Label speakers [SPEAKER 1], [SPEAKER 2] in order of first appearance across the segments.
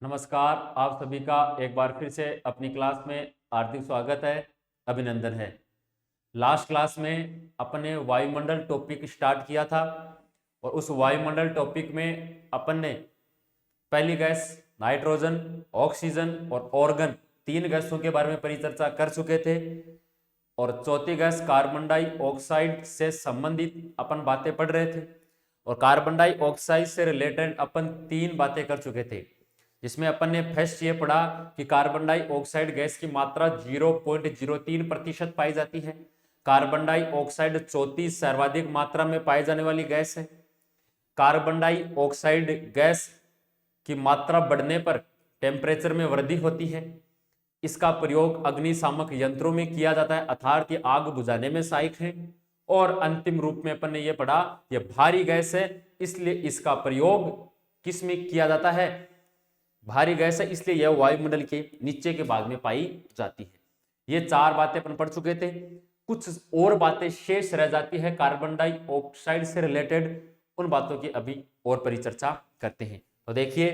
[SPEAKER 1] नमस्कार। आप सभी का एक बार फिर से अपनी क्लास में हार्दिक स्वागत है, अभिनंदन है। लास्ट क्लास में अपने वायुमंडल टॉपिक स्टार्ट किया था और उस वायुमंडल टॉपिक में अपन ने पहली गैस नाइट्रोजन, ऑक्सीजन और ऑर्गन, तीन गैसों के बारे में परिचर्चा कर चुके थे और चौथी गैस कार्बन डाइऑक्साइड से संबंधित अपन बातें पढ़ रहे थे और कार्बन डाइऑक्साइड से रिलेटेड अपन तीन बातें कर चुके थे, जिसमें अपन ने फर्स्ट ये पढ़ा कि कार्बन डाइऑक्साइड गैस की मात्रा 0.03% पाई जाती है। कार्बन डाइऑक्साइड चौथी सर्वाधिक मात्रा में पाई जाने वाली गैस है। कार्बन डाइऑक्साइड गैस की मात्रा बढ़ने पर टेम्परेचर में वृद्धि होती है। इसका प्रयोग अग्निशामक यंत्रों में किया जाता है, अर्थात ये आग बुझाने में सहायक है। और अंतिम रूप में अपन ने ये पढ़ा, ये भारी गैस है, इसलिए इसका प्रयोग किस में किया जाता है? भारी गैस है, इसलिए यह वायुमंडल के नीचे के भाग में पाई जाती है। ये चार बातें अपन पढ़ चुके थे। कुछ और बातें शेष रह जाती है कार्बन डाइऑक्साइड से रिलेटेड, उन बातों की अभी और परिचर्चा करते हैं। तो देखिए,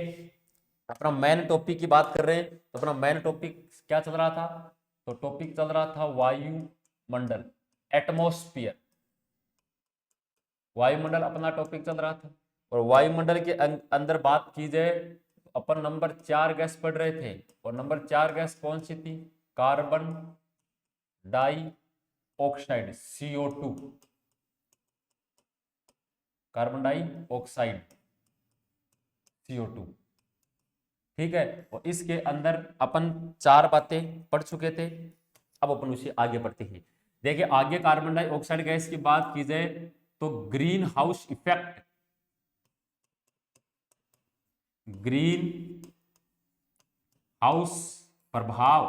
[SPEAKER 1] अपना मेन टॉपिक की बात कर रहे हैं, तो अपना मेन टॉपिक क्या चल रहा था? तो टॉपिक चल रहा था वायुमंडल, एटमॉस्फेयर। वायुमंडल अपना टॉपिक चल रहा था और वायुमंडल के अंदर बात की जाए तो अपन नंबर 4 गैस पढ़ रहे थे और नंबर 4 गैस कौन सी थी? Carbon dioxide, CO2। Carbon dioxide, CO2। ठीक है, और इसके अंदर अपन चार बातें पढ़ चुके थे। अब अपन उसे आगे बढ़ते हैं। देखिए, आगे कार्बन डाइऑक्साइड गैस की बात की जाए तो green house effect, green house प्रभाव,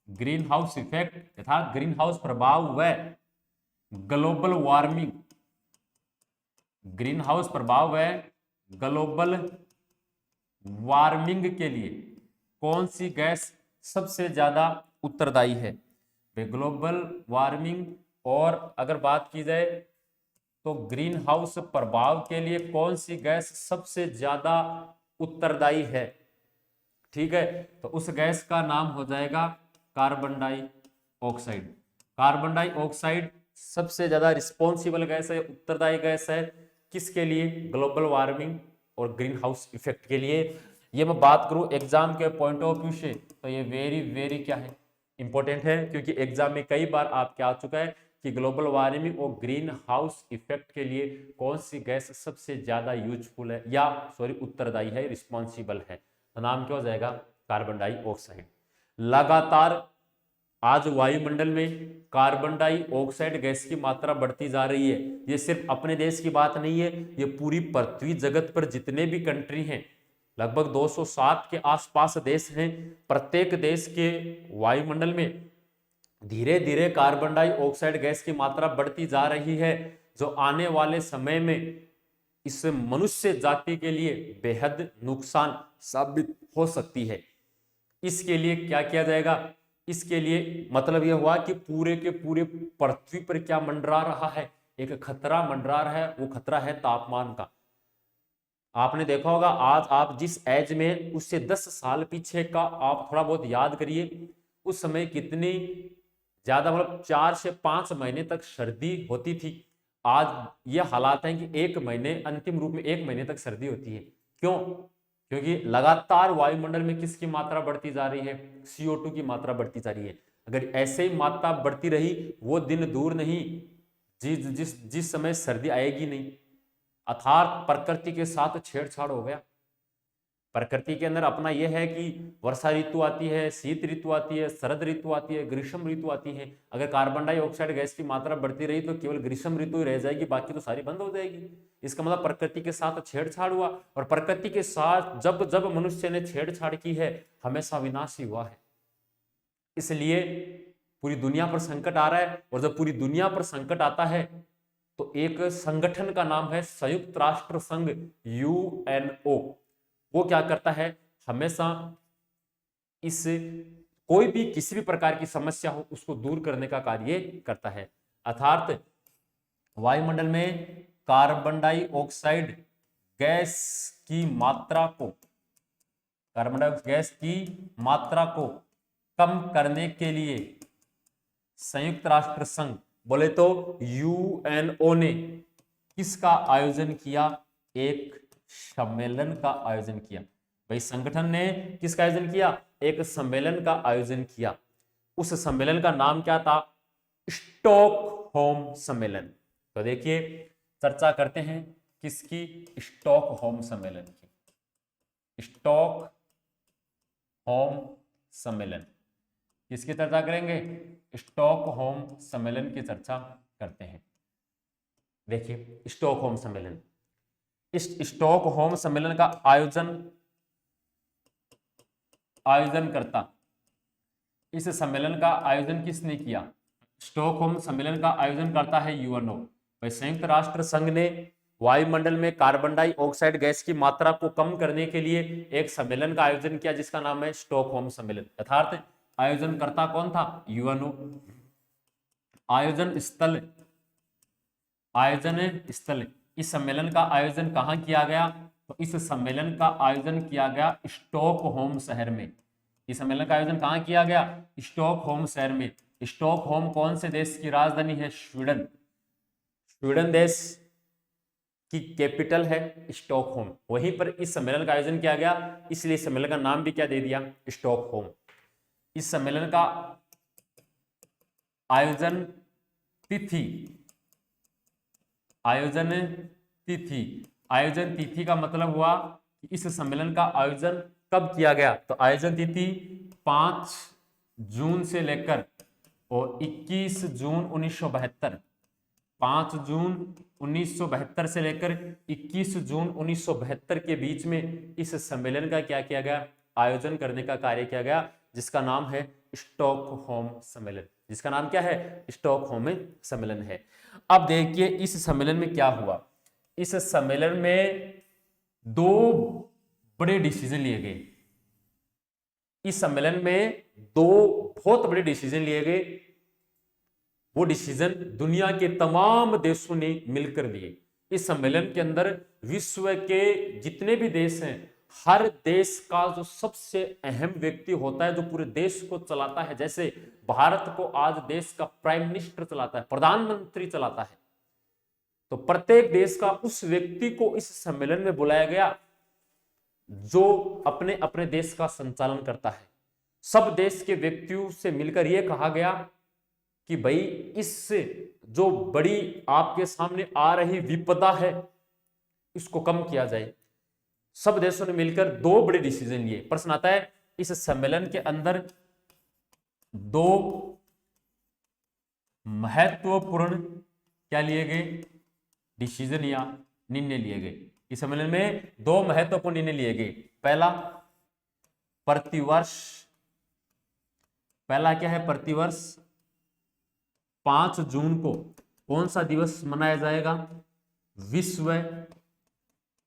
[SPEAKER 1] ग्रीन हाउस इफेक्ट तथा ग्रीन हाउस प्रभाव व ग्लोबल वार्मिंग, ग्रीन हाउस प्रभाव व ग्लोबल वार्मिंग के लिए कौन सी गैस सबसे ज्यादा उत्तरदायी है? ग्लोबल वार्मिंग, और अगर बात की जाए तो ग्रीन हाउस प्रभाव के लिए कौन सी गैस सबसे ज्यादा उत्तरदायी है? ठीक है, तो उस गैस का नाम हो जाएगा कार्बन डाइऑक्साइड। कार्बन डाइऑक्साइड सबसे ज्यादा रिस्पॉन्सिबल गैस है, उत्तरदायी गैस है। किसके लिए? ग्लोबल वार्मिंग और ग्रीन हाउस इफेक्ट के लिए। ये मैं बात करूं एग्जाम के पॉइंट ऑफ व्यू से तो ये वेरी वेरी क्या है, इंपॉर्टेंट है, क्योंकि एग्जाम में कई बार आपके आ चुका है कि ग्लोबल वार्मिंग और ग्रीन हाउस इफेक्ट के लिए कौन सी गैस सबसे ज्यादा यूजफुल है, या सॉरी उत्तरदायी है, रिस्पॉन्सिबल है। तो नाम क्या हो जाएगा? Carbon dioxide. लगातार आज वायुमंडल में कार्बन डाइऑक्साइड गैस की मात्रा बढ़ती जा रही है। ये सिर्फ अपने देश की बात नहीं है, ये पूरी पृथ्वी जगत पर जितने भी कंट्री हैं, लगभग 207 के आसपास देश हैं, प्रत्येक देश के वायुमंडल में धीरे धीरे कार्बन डाइऑक्साइड गैस की मात्रा बढ़ती जा रही है, जो आने वाले समय में इस मनुष्य जाति के लिए बेहद नुकसान साबित हो सकती है। इसके लिए क्या किया जाएगा? इसके लिए मतलब यह हुआ कि पूरे के पूरे पृथ्वी पर क्या मंडरा रहा है? एक खतरा मंडरा रहा है, वो खतरा है तापमान का। आपने देखा होगा, आज आप जिस एज में उससे 10 साल पीछे का आप थोड़ा बहुत याद करिए, उस समय कितनी ज्यादा, मतलब 4 से 5 महीने तक सर्दी होती थी। आज ये हालात है कि 1 महीने, अंतिम रूप में 1 महीने तक सर्दी होती है। क्यों? क्योंकि लगातार वायुमंडल में किसकी मात्रा बढ़ती जा रही है? CO2 की मात्रा बढ़ती जा रही है। अगर ऐसे ही मात्रा बढ़ती रही, वो दिन दूर नहीं जिस जिस जिस समय सर्दी आएगी नहीं। अर्थात प्रकृति के साथ छेड़छाड़ हो गया। प्रकृति के अंदर अपना यह है कि वर्षा ऋतु आती है, शीत ऋतु आती है, शरद ऋतु आती है, ग्रीष्म ऋतु आती है। अगर कार्बन डाइऑक्साइड गैस की मात्रा बढ़ती रही तो केवल ग्रीष्म ऋतु ही रह जाएगी, बाकी तो सारी बंद हो जाएगी। इसका मतलब प्रकृति के साथ छेड़छाड़ हुआ, और प्रकृति के साथ जब जब मनुष्य ने छेड़छाड़ की है, हमेशा विनाश ही हुआ है। इसलिए पूरी दुनिया पर संकट आ रहा है, और जब पूरी दुनिया पर संकट आता है तो एक संगठन का नाम है संयुक्त राष्ट्र संघ, UNO। वो क्या करता है? हमेशा इस कोई भी किसी भी प्रकार की समस्या हो उसको दूर करने का कार्य करता है। अर्थात वायुमंडल में कार्बन डाइऑक्साइड गैस की मात्रा को कार्बन डाइऑक्साइड गैस की मात्रा को कम करने के लिए संयुक्त राष्ट्र संघ बोले तो यूएनओ ने किसका आयोजन किया? एक सम्मेलन का आयोजन किया। भाई संगठन ने किसका आयोजन किया? एक सम्मेलन का आयोजन किया। उस सम्मेलन का नाम क्या था? स्टॉकहोम सम्मेलन। तो देखिए चर्चा करते हैं किसकी? स्टॉकहोम सम्मेलन की। स्टॉकहोम सम्मेलन किसकी चर्चा करेंगे? स्टॉकहोम सम्मेलन की चर्चा करते हैं। देखिए स्टॉकहोम सम्मेलन, इस स्टॉकहोम सम्मेलन का आयोजनकर्ता, इस सम्मेलन का आयोजन किसने किया? स्टॉकहोम सम्मेलन का आयोजन करता है यूएनओ। भाई संयुक्त राष्ट्र संघ ने वायुमंडल में कार्बन डाइऑक्साइड गैस की मात्रा को कम करने के लिए एक सम्मेलन का आयोजन किया जिसका नाम है स्टॉकहोम सम्मेलन। यथार्थ आयोजनकर्ता कौन था? यूएनओ। आयोजन स्थल, इस सम्मेलन का आयोजन कहां किया गया? तो इस सम्मेलन का आयोजन किया गया स्टॉकहोम शहर में। इस सम्मेलन का आयोजन कहां किया गया? स्टॉकहोम शहर में। स्टॉकहोम कौन से देश की राजधानी है? स्वीडन। स्वीडन देश की कैपिटल है स्टॉकहोम। वहीं पर इस सम्मेलन का आयोजन किया गया, इसलिए सम्मेलन का नाम भी क्या दे दिया? स्टॉकहोम। इस सम्मेलन का आयोजन तिथि का मतलब हुआ कि इस सम्मेलन का आयोजन कब किया गया? तो आयोजन तिथि 5 जून से लेकर और 21 जून 1972, 5 जून 1972 से लेकर 21 जून 1972 के बीच में इस सम्मेलन का क्या किया गया? आयोजन करने का कार्य किया गया, जिसका नाम है स्टॉकहोम सम्मेलन। जिसका नाम क्या है? स्टॉकहोम सम्मेलन है। अब देखिए इस सम्मेलन में क्या हुआ। इस सम्मेलन में 2 बड़े डिसीजन लिए गए। इस सम्मेलन में 2 बहुत बड़े डिसीजन लिए गए। वो डिसीजन दुनिया के तमाम देशों ने मिलकर लिए। इस सम्मेलन के अंदर विश्व के जितने भी देश हैं, हर देश का जो सबसे अहम व्यक्ति होता है, जो पूरे देश को चलाता है, जैसे भारत को आज देश का प्राइम मिनिस्टर चलाता है, प्रधानमंत्री चलाता है, तो प्रत्येक देश का उस व्यक्ति को इस सम्मेलन में बुलाया गया जो अपने अपने देश का संचालन करता है। सब देश के व्यक्तियों से मिलकर यह कहा गया कि भाई इससे जो बड़ी आपके सामने आ रही विपदा है इसको कम किया जाए। सब देशों ने मिलकर 2 बड़े डिसीजन लिए। प्रश्न आता है इस सम्मेलन के अंदर 2 महत्वपूर्ण क्या लिए गए? डिसीजन या निर्णय लिए गए। इस सम्मेलन में 2 महत्वपूर्ण निर्णय लिए गए। पहला क्या है? प्रतिवर्ष 5 जून को कौन सा दिवस मनाया जाएगा? विश्व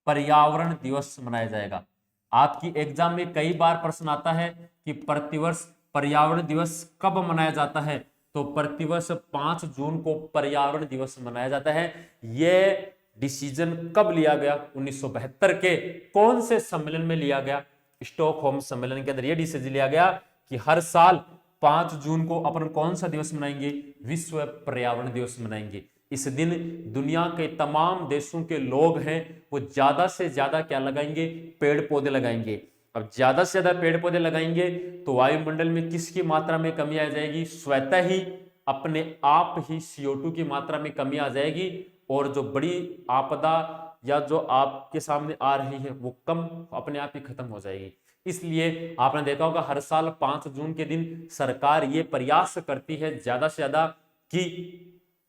[SPEAKER 1] पर्यावरण दिवस मनाया जाएगा। आपकी एग्जाम में कई बार प्रश्न आता है कि प्रतिवर्ष पर्यावरण दिवस कब मनाया जाता है? तो प्रतिवर्ष 5 जून को पर्यावरण दिवस मनाया जाता है। यह डिसीजन कब लिया गया? 1972 के कौन से सम्मेलन में लिया गया? स्टॉकहोम सम्मेलन के अंदर यह डिसीजन लिया गया कि हर साल 5 जून को अपन कौन सा दिवस मनाएंगे? विश्व पर्यावरण दिवस मनाएंगे। इस दिन दुनिया के तमाम देशों के लोग हैं वो ज्यादा से ज्यादा क्या लगाएंगे? पेड़ पौधे लगाएंगे। अब ज्यादा से ज्यादा पेड़ पौधे लगाएंगे तो वायुमंडल में किसकी मात्रा में कमी आ जाएगी? स्वतः ही अपने आप ही CO2 की मात्रा में कमी आ जाएगी, और जो बड़ी आपदा या जो आपके सामने आ रही है वो कम अपने आप ही खत्म हो जाएगी। इसलिए आपने देखा होगा हर साल 5 जून के दिन सरकार ये प्रयास करती है ज्यादा से ज्यादा कि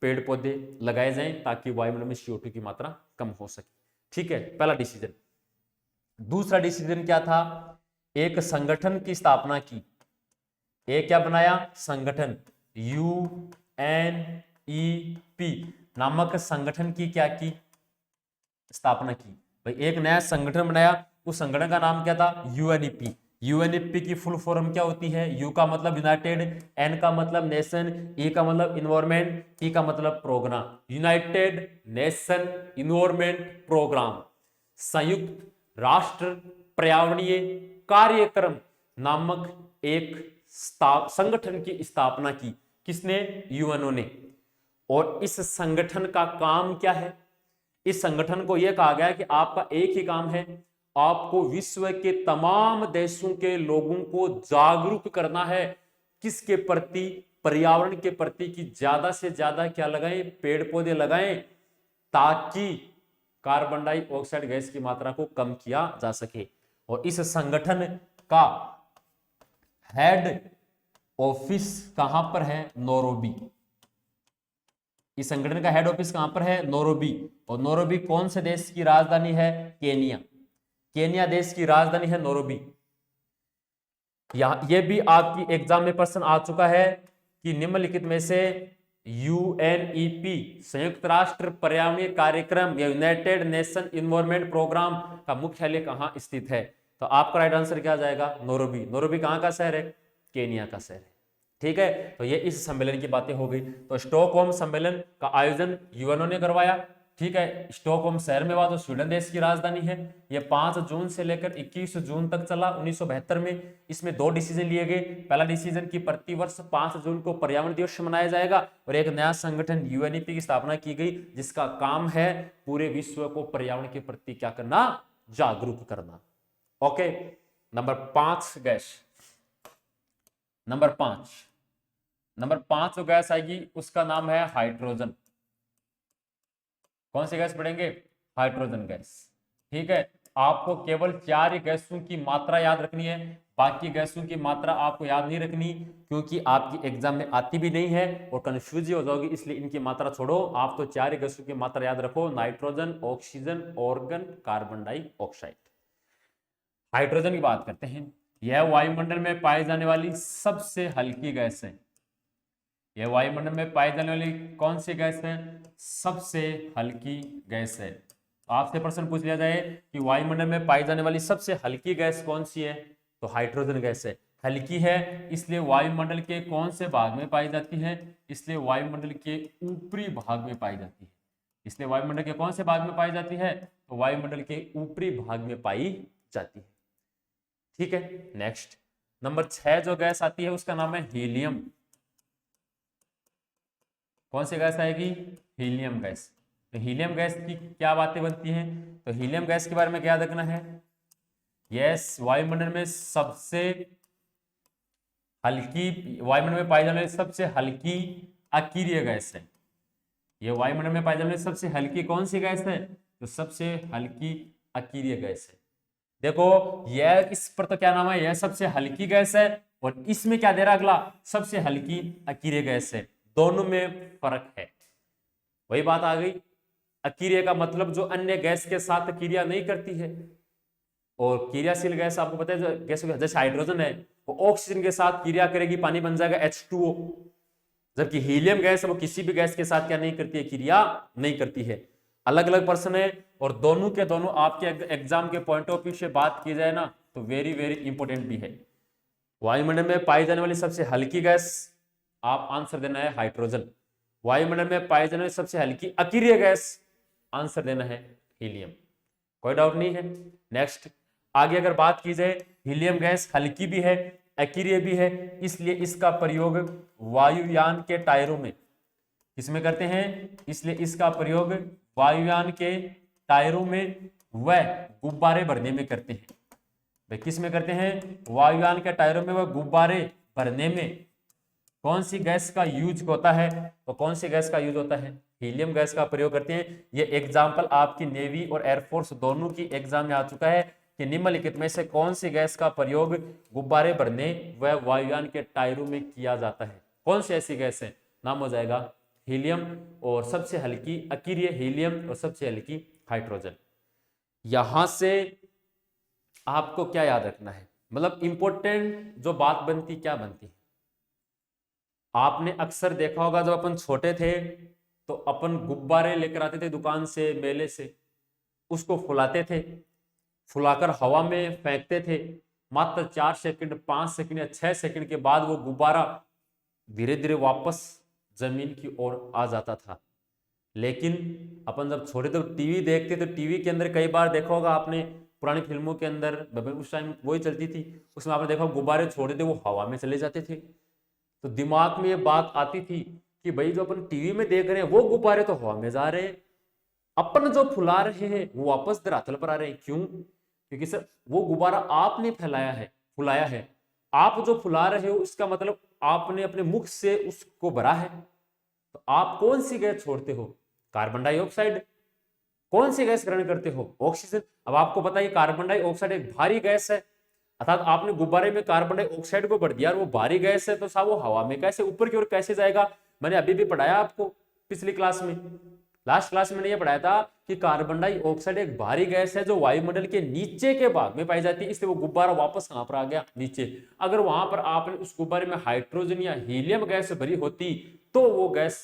[SPEAKER 1] पेड़ पौधे लगाए जाएं ताकि वायुमंडल में CO2 की मात्रा कम हो सके। ठीक है, पहला डिसीजन। दूसरा डिसीजन क्या था? एक संगठन की स्थापना की। एक क्या बनाया? संगठन, UNEP नामक संगठन की क्या की? स्थापना की। भाई एक नया संगठन बनाया, उस संगठन का नाम क्या था? UNEP। यूएनईपी की फुल फॉर्म क्या होती है? यू का मतलब यूनाइटेड, एन का मतलब नेशन, ई का मतलब इन्वायरमेंट, पी का मतलब program. United Nation environment program, संयुक्त राष्ट्र पर्यावरणीय कार्यक्रम नामक एक संगठन की स्थापना की। किसने? यूएनओ ने। और इस संगठन का काम क्या है? इस संगठन को यह कहा गया कि आपका एक ही काम है, आपको विश्व के तमाम देशों के लोगों को जागरूक करना है। किसके प्रति? पर्यावरण के प्रति, कि ज्यादा से ज्यादा क्या लगाएं? पेड़ पौधे लगाएं, ताकि कार्बन डाइऑक्साइड गैस की मात्रा को कम किया जा सके। और इस संगठन का हेड ऑफिस कहां पर है? नैरोबी। इस संगठन का हेड ऑफिस कहां पर है? नैरोबी। और नैरोबी कौन से देश की राजधानी है? केनिया। केनिया देश की राजधानी है नैरोबी। यह भी आपकी एग्जाम में प्रश्न आ चुका है कि निम्नलिखित में से यूएनईपी संयुक्त राष्ट्र पर्यावरणीय कार्यक्रम या यूनाइटेड नेशन इन्वायरमेंट प्रोग्राम का मुख्यालय कहां स्थित है? तो आपका राइट आंसर क्या जाएगा? नैरोबी। नैरोबी कहां का शहर है? केनिया का शहर है। ठीक है, तो ये इस सम्मेलन की बातें हो गई। तो स्टॉकहोम सम्मेलन का आयोजन यूएनओ ने करवाया। ठीक है, स्टॉकहोम शहर में हुआ, जो स्वीडन देश की राजधानी है। ये 5 जून से लेकर 21 जून तक चला 1972 में। इसमें 2 डिसीजन लिए गए। पहला डिसीजन कि प्रतिवर्ष 5 जून को पर्यावरण दिवस मनाया जाएगा, और एक नया संगठन यूएनईपी की स्थापना की गई, जिसका काम है पूरे विश्व को पर्यावरण के प्रति क्या करना? जागरूक करना। Okay, number 5 gas. नंबर 5 जो गैस आएगी उसका नाम है हाइड्रोजन। कौन सी गैस पढ़ेंगे? Hydrogen gas. ठीक है, आपको केवल 4 गैसों की मात्रा याद रखनी है, बाकी गैसों की मात्रा आपको याद नहीं रखनी, क्योंकि आपकी एग्जाम में आती भी नहीं है और कंफ्यूज हो जाओगी, इसलिए इनकी मात्रा छोड़ो। आप तो 4 गैसों की मात्रा याद रखो: nitrogen, oxygen, organ, carbon dioxide. Hydrogen की बात करते हैं। यह वायुमंडल में पाई जाने वाली सबसे हल्की गैस है। यह वायुमंडल में पाई जाने वाली कौन सी गैस है? सबसे हल्की गैस है। आपसे प्रश्न पूछ लिया जाए कि वायुमंडल में पाई जाने वाली सबसे हल्की गैस कौन सी है, तो हाइड्रोजन गैस है। हल्की है इसलिए वायुमंडल के कौन से भाग में पाई जाती है? इसलिए वायुमंडल के ऊपरी भाग में पाई जाती है। इसलिए वायुमंडल के कौन से भाग में पाई जाती है? तो वायुमंडल के ऊपरी भाग में पाई जाती है। ठीक है, नेक्स्ट नंबर 6 जो गैस आती है उसका नाम है हीलियम। कौन सी गैस आएगी? Helium gas. तो हीलियम गैस की क्या बातें बनती हैं? तो हीलियम गैस के बारे में क्या देखना है? यस, वायुमंडल में सबसे हल्की, वायुमंडल में पाई जाने वाली सबसे हल्की अकीरिय गैस है। यह वायुमंडल में पाई जाने वाली सबसे हल्की कौन सी गैस है? तो सबसे हल्की अकीरिय गैस है। देखो, यह इस पर तो क्या नाम है? यह सबसे हल्की गैस है, और इसमें क्या दे रहा अगला? सबसे हल्की अकीरिय गैस है। दोनों में फर्क है। वही बात आ गई, अकीरिय का मतलब जो अन्य गैस के साथ क्रिया नहीं करती है, और क्रियाशील गैस आपको पता है गैस, जैसे हाइड्रोजन है वो ऑक्सीजन के साथ क्रिया करेगी, पानी बन जाएगा H2O। जबकि हीलियम गैस है वो किसी भी गैस के साथ क्या नहीं करती है? क्रिया नहीं करती है। अलग अलग पर्सन है, और दोनों के दोनों आपके एग्जाम के पॉइंट ऑफ व्यू से बात की जाए ना, तो वेरी वेरी इंपॉर्टेंट भी है। वायुमंडल में पाई जाने वाली सबसे हल्की गैस, आप आंसर देना है हाइड्रोजन। वायुमंडल में पाई जाने वाली सबसे हल्की अकीरिय गैस, आंसर देना है हीलियम। कोई डाउट नहीं है। नेक्स्ट आगे अगर बात की जाए, हीलियम गैस हल्की भी है, अकीरिय भी है, इसलिए इसका प्रयोग वायुयान के टायरों में किसमें करते हैं? इसलिए इसका प्रयोग वायुयान के टायरों में व गुब्बारे भरने में करते हैं। भाई किस में करते हैं? वायुयान के टायरों में व गुब्बारे भरने में कौन सी गैस का यूज होता है? तो कौन सी गैस का यूज होता है? हीलियम गैस का प्रयोग करते हैं। ये एग्जाम्पल आपकी नेवी और एयरफोर्स दोनों की एग्जाम में आ चुका है कि निम्नलिखित में से कौन सी गैस का प्रयोग गुब्बारे भरने व वायुयान के टायरों में किया जाता है? कौन सी ऐसी गैस है? नाम हो जाएगा हीलियम, और सबसे हल्की अकीरिय हीलियम, और सबसे हल्की हाइड्रोजन। यहां से आपको क्या याद रखना है, मतलब इंपॉर्टेंट जो बात बनती क्या बनती है? आपने अक्सर देखा होगा जब अपन छोटे थे तो अपन गुब्बारे लेकर आते थे दुकान से, मेले से, उसको फुलाते थे, फुलाकर हवा में फेंकते थे। मात्र 4 सेकंड, 5 सेकंड या 6 सेकंड के बाद वो गुब्बारा धीरे धीरे वापस जमीन की ओर आ जाता था। लेकिन अपन जब छोटे थे तो टीवी देखते, तो टीवी के अंदर कई बार देखा होगा आपने, पुरानी फिल्मों के अंदर उस टाइम वही चलती थी, उसमें आपने देखा गुब्बारे छोड़ देते वो हवा में चले जाते थे। तो दिमाग में ये बात आती थी कि भाई जो अपन टीवी में देख रहे हैं वो गुब्बारे तो हवा में जा रहे हैं, अपन जो फुला रहे हैं वो वापस धरातल पर आ रहे हैं। क्यों? क्योंकि सर वो गुब्बारा आपने फैलाया है, फुलाया है। आप जो फुला रहे हो इसका मतलब आपने अपने मुख से उसको भरा है। तो आप कौन सी गैस छोड़ते हो? Carbon dioxide. कौन सी गैस ग्रहण करते हो? ऑक्सीजन। अब आपको पता है कार्बन डाइऑक्साइड एक भारी गैस है, अर्थात आपने गुब्बारे में कार्बन डाइऑक्साइड को भर दिया और वो भारी गैस है, तो साहब वो हवा में कैसे ऊपर की ओर कैसे जाएगा? मैंने अभी भी पढ़ाया आपको पिछली क्लास में, लास्ट क्लास में मैंने ये पढ़ाया था कि कार्बन डाइऑक्साइड एक भारी गैस है जो वायुमंडल के नीचे के भाग में पाई जाती है, इसलिए वो गुब्बारा वापस कहां पर आ गया? नीचे। अगर वहां पर आपने उस गुब्बारे में हाइड्रोजन या हीलियम गैस भरी होती तो वो गैस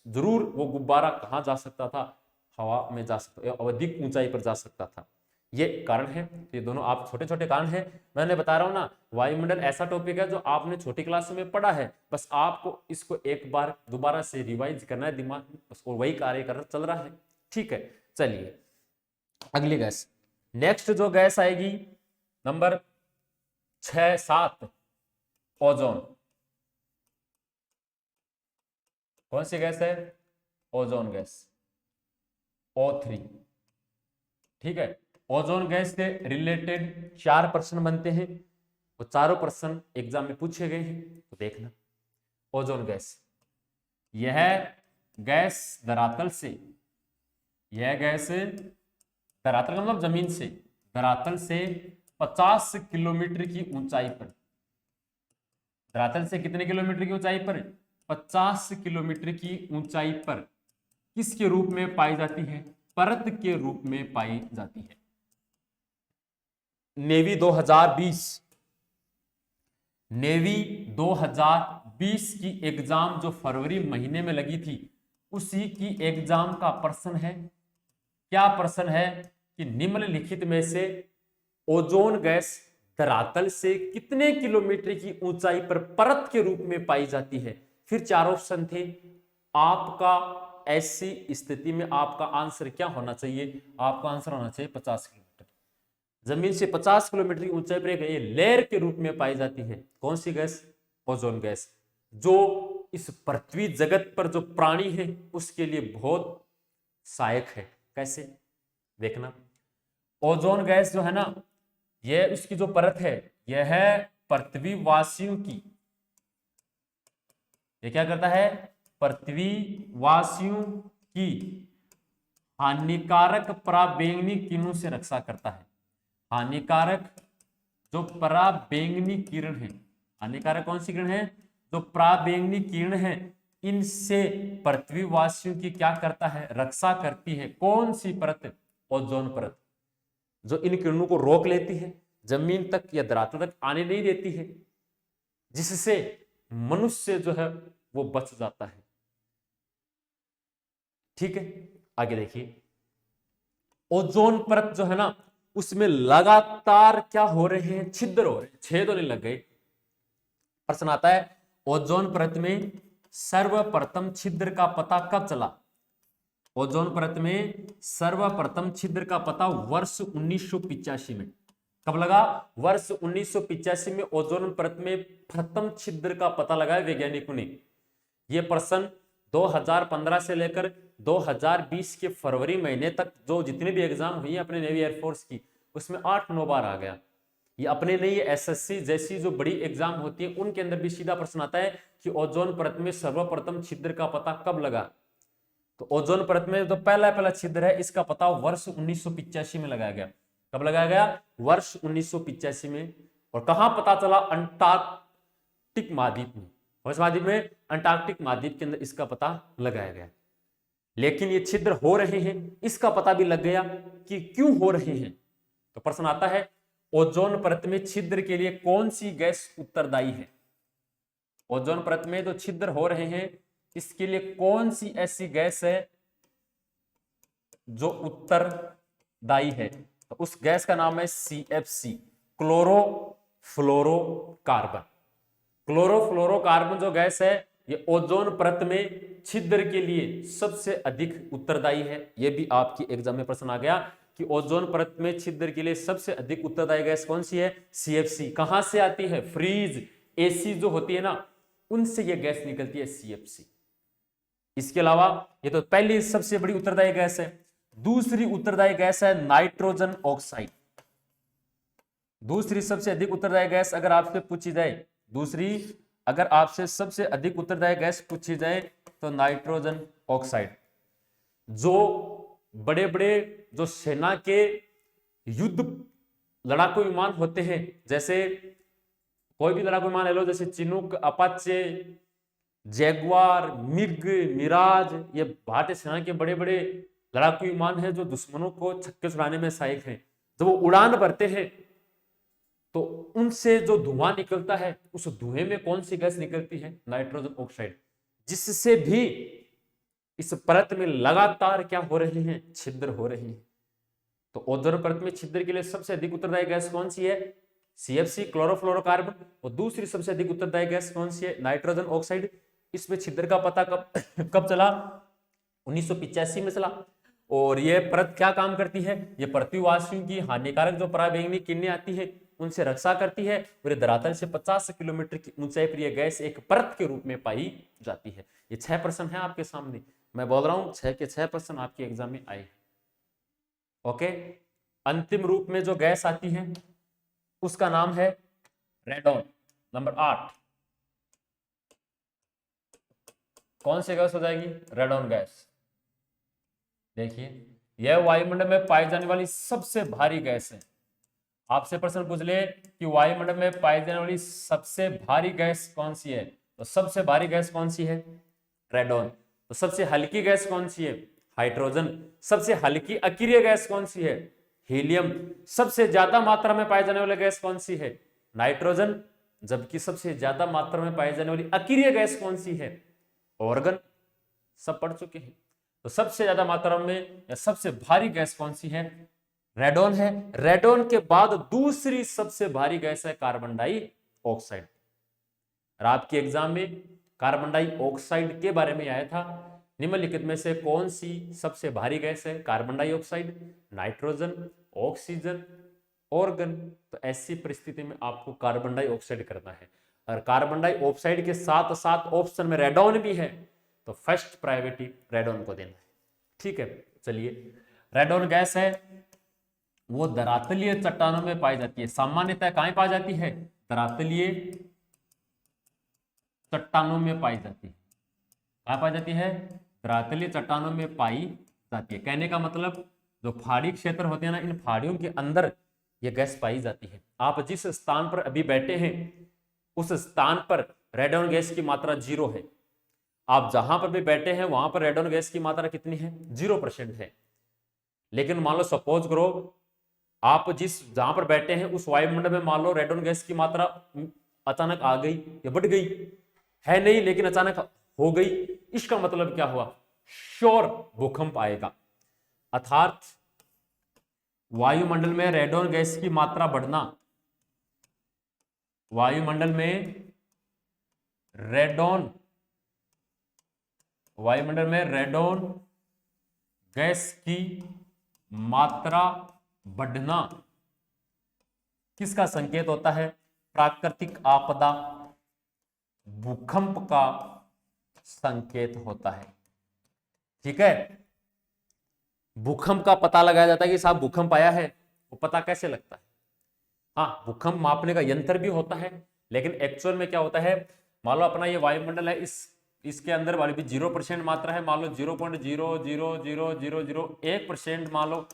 [SPEAKER 1] जरूर, वो गुब्बारा कहां जा सकता था? हवा में जा सकता, अधिक ऊंचाई पर जा सकता था। ये कारण है। ये दोनों आप छोटे छोटे कारण हैं, मैंने बता रहा हूं ना। वायुमंडल ऐसा टॉपिक है जो आपने छोटी क्लास में पढ़ा है, बस आपको इसको एक बार दोबारा से रिवाइज करना है दिमाग में, बस और वही कार्य कर चल रहा है। ठीक है, चलिए अगली गैस। नेक्स्ट जो गैस आएगी नंबर 6, 7, ओजोन। कौन सी गैस है? Ozone gas, O3। ठीक है, ओजोन गैस से रिलेटेड 4 प्रश्न बनते हैं, वो चारों प्रश्न एग्जाम में पूछे गए हैं, तो देखना। ओजोन गैस, यह गैस धरातल से, यह गैस धरातल मतलब जमीन से, धरातल से 50 किलोमीटर की ऊंचाई पर, धरातल से कितने किलोमीटर की ऊंचाई पर? 50 किलोमीटर की ऊंचाई पर किसके रूप में पाई जाती है? परत के रूप में पाई जाती है। नेवी 2020, नेवी 2020 की एग्जाम जो फरवरी महीने में लगी थी, उसी की एग्जाम का प्रश्न है। क्या प्रश्न है कि निम्नलिखित में से ओजोन गैस धरातल से कितने किलोमीटर की ऊंचाई पर परत के रूप में पाई जाती है? फिर 4 ऑप्शन थे। आपका ऐसी स्थिति में आपका आंसर क्या होना चाहिए? आपका आंसर होना चाहिए 50 किलोमीटर। जमीन से 50 किलोमीटर की ऊंचाई पर एक लेयर के रूप में पाई जाती है। कौन सी गैस? ओजोन गैस, जो इस पृथ्वी जगत पर जो प्राणी है उसके लिए बहुत सहायक है। कैसे? देखना, ओजोन गैस जो है ना, यह उसकी जो परत है, यह है पृथ्वी वासियों की, ये क्या करता है? पृथ्वी वासियों की हानिकारक पराबैंगनी किरणों से रक्षा करता है। हानिकारक जो पराबैंगनी किरण है, हानिकारक कौन सी किरण है? जो पराबैंगनी किरण है, इनसे पृथ्वीवासियों की क्या करता है? रक्षा करती है। कौन सी परत? ओजोन परत, जो इन किरणों को रोक लेती है, जमीन तक या धरातल तक आने नहीं देती है, जिससे मनुष्य जो है वो बच जाता है। ठीक है, आगे देखिए। ओजोन परत जो है ना, उसमें लगातार क्या हो रहे हैं? छिद्र हो रहे हैं, छेद होने लग गए। प्रश्न आता है, ओजोन परत में सर्वप्रथम छिद्र का पता कब चला? ओजोन परत में सर्वप्रथम छिद्र का पता वर्ष 1985 में। कब लगा? वर्ष 1985 में ओजोन परत में प्रथम छिद्र का पता लगाया वैज्ञानिकों ने। यह प्रश्न 2015 से लेकर 2020 के फरवरी महीने तक जो जितने भी एग्जाम हुई अपने नेवी एयरफोर्स की, उसमें 8-9 बार आ गया। ये अपने नहीं, एसएससी जैसी जो बड़ी एग्जाम होती है उनके अंदर भी सीधा प्रश्न आता है कि ओजोन परत में सर्वप्रथम छिद्र का पता कब लगा। तो ओजोन परत में जो पहला छिद्र है, इसका पता वर्ष 1985 में लगाया गया। कब लगाया गया? वर्ष 1985 में। और कहां पता चला? अंटार्कटिक महाद्वीप में। कौन से महाद्वीप में? अंटार्कटिक महाद्वीप के अंदर इसका पता लगाया गया। लेकिन ये छिद्र हो रहे हैं, इसका पता भी लग गया कि क्यों हो रहे हैं। तो प्रश्न आता है, ओजोन परत में छिद्र के लिए कौन सी गैस उत्तरदायी है? ओजोन परत में जो छिद्र हो रहे हैं, इसके लिए कौन सी ऐसी गैस है जो उत्तरदायी है? तो उस गैस का नाम है CFC, क्लोरोफ्लोरोकार्बन। क्लोरोफ्लोरोकार्बन जो गैस है, ये ओजोन परत में छिद्र के लिए सबसे अधिक उत्तरदायी है। यह भी आपकी एग्जाम में प्रश्न आ गया कि कि ओजोन परत में छिद्र के लिए सबसे अधिक उत्तरदायी गैस कौन सी है? सीएफसी। कहां से आती है? फ्रीज, एसी जो होती है ना, उनसे यह गैस निकलती है, सीएफसी। इसके अलावा ये तो पहली सबसे बड़ी उत्तरदायी गैस है। दूसरी उत्तरदायी गैस है नाइट्रोजन ऑक्साइड। दूसरी सबसे अधिक उत्तरदायी गैस अगर आपसे पूछी जाए, दूसरी अगर आपसे सबसे अधिक उत्तरदायी गैस पूछी जाए तो नाइट्रोजन ऑक्साइड। जो बड़े बड़े जो सेना के युद्ध लड़ाकू विमान होते हैं, जैसे कोई भी लड़ाकू विमान ले लो, जैसे Chinook, Apache, Jaguar, MiG, Mirage, ये भारतीय सेना के बड़े बड़े लड़ाकू विमान हैं जो दुश्मनों को छक्के छुड़ाने में सहायक हैं। जब वो उड़ान भरते हैं तो उनसे जो धुआं निकलता है, उस धुएं में कौन सी गैस निकलती है? नाइट्रोजन ऑक्साइड, जिससे भी इस परत में लगातार क्या हो रहे हैं? छिद्र हो रहे हैं। तो ओजोन परत में छिद्र के लिए सबसे अधिक उत्तरदायी गैस कौन सी है? CFC, chlorofluorocarbon. और दूसरी सबसे अधिक उत्तरदायी गैस कौन सी है? Nitrogen oxide. इसमें छिद्र का पता कब चला? 1985 में चला। और यह परत क्या काम करती है? यह पृथ्वीवासियों की हानिकारक जो पराबैंगनी किरणें आती है उनसे रक्षा करती है, और धरातल से 50 किलोमीटर की ऊंचाई पर यह गैस एक परत के रूप में पाई जाती है। ये 6 प्रश्न है आपके सामने, मैं बोल रहा हूं 6 के 6 प्रश्न आपके एग्जाम में आए। ओके, अंतिम रूप में जो गैस आती है उसका नाम है रेडॉन। नंबर 8 कौन सी गैस हो जाएगी? Radon gas. देखिए, यह वायुमंडल में पाई जाने वाली सबसे भारी गैस है। आपसे प्रश्न पूछ ले कि वायुमंडल में पाई जाने वाली सबसे भारी गैस कौन सी है, तो सबसे भारी गैस कौन सी है? रेडॉन। तो सबसे हल्की गैस कौन सी है? हाइड्रोजन। सबसे हल्की अक्रिय गैस कौन सी है? हीलियम। सबसे ज्यादा मात्रा में पाई जाने वाली गैस कौन सी है? नाइट्रोजन। जबकि सबसे ज्यादा मात्रा में पाई जाने वाली अक्रिय गैस कौन सी है? ऑर्गन। सब पढ़ चुके हैं। तो सबसे ज्यादा मात्रा में या सबसे भारी गैस कौन सी है? रेडॉन है। रेडॉन के बाद दूसरी सबसे भारी गैस है कार्बन डाइऑक्साइड। और आपके एग्जाम में कार्बन डाइऑक्साइड के बारे में आया था, निम्नलिखित में से कौन सी सबसे भारी गैस है? Carbon dioxide, nitrogen, oxygen, organ. तो ऐसी परिस्थिति में आपको कार्बन डाइऑक्साइड करना है। और कार्बन डाइऑक्साइड के साथ साथ ऑप्शन में रेडॉन भी है, तो फर्स्ट प्रायोरिटी रेडॉन को देना है। ठीक है, चलिए, रेडॉन गैस है वो धरातलीय चट्टानों में पाई जाती है। सामान्यतः कहां पाई जाती है? धरातलीय चट्टानों में पाई जाती है। कहां पाई जाती है? धरातलीय चट्टानों में पाई जाती है। कहने का मतलब जो पहाड़ी क्षेत्र होते हैं ना, इन पहाड़ियों के अंदर यह गैस पाई जाती है। आप जिस स्थान पर अभी बैठे हैं उस स्थान पर रेडॉन गैस की मात्रा 0 है। आप जहां पर भी बैठे हैं वहां पर रेडॉन गैस की मात्रा कितनी है? 0% है। लेकिन मान लो सपोज करो आप जहां पर बैठे हैं उस वायुमंडल में मान लो रेडॉन गैस की मात्रा अचानक आ गई या बढ़ गई, है नहीं लेकिन अचानक हो गई, इसका मतलब क्या हुआ? श्योर भूकंप आएगा। अर्थात वायुमंडल में रेडॉन गैस की मात्रा बढ़ना, वायुमंडल में रेडॉन गैस की मात्रा बढ़ना किसका संकेत होता है? प्राकृतिक आपदा, भूकंप का संकेत होता है। ठीक है, भूकंप का पता लगाया जाता है कि साहब भूकंप आया है, वो पता कैसे लगता है? हाँ, भूकंप मापने का यंत्र भी होता है, लेकिन एक्चुअल में क्या होता है? मान लो अपना ये वायुमंडल है, इसके अंदर वाली भी 0% मात्रा है, मान लो 0.0000001% मान लो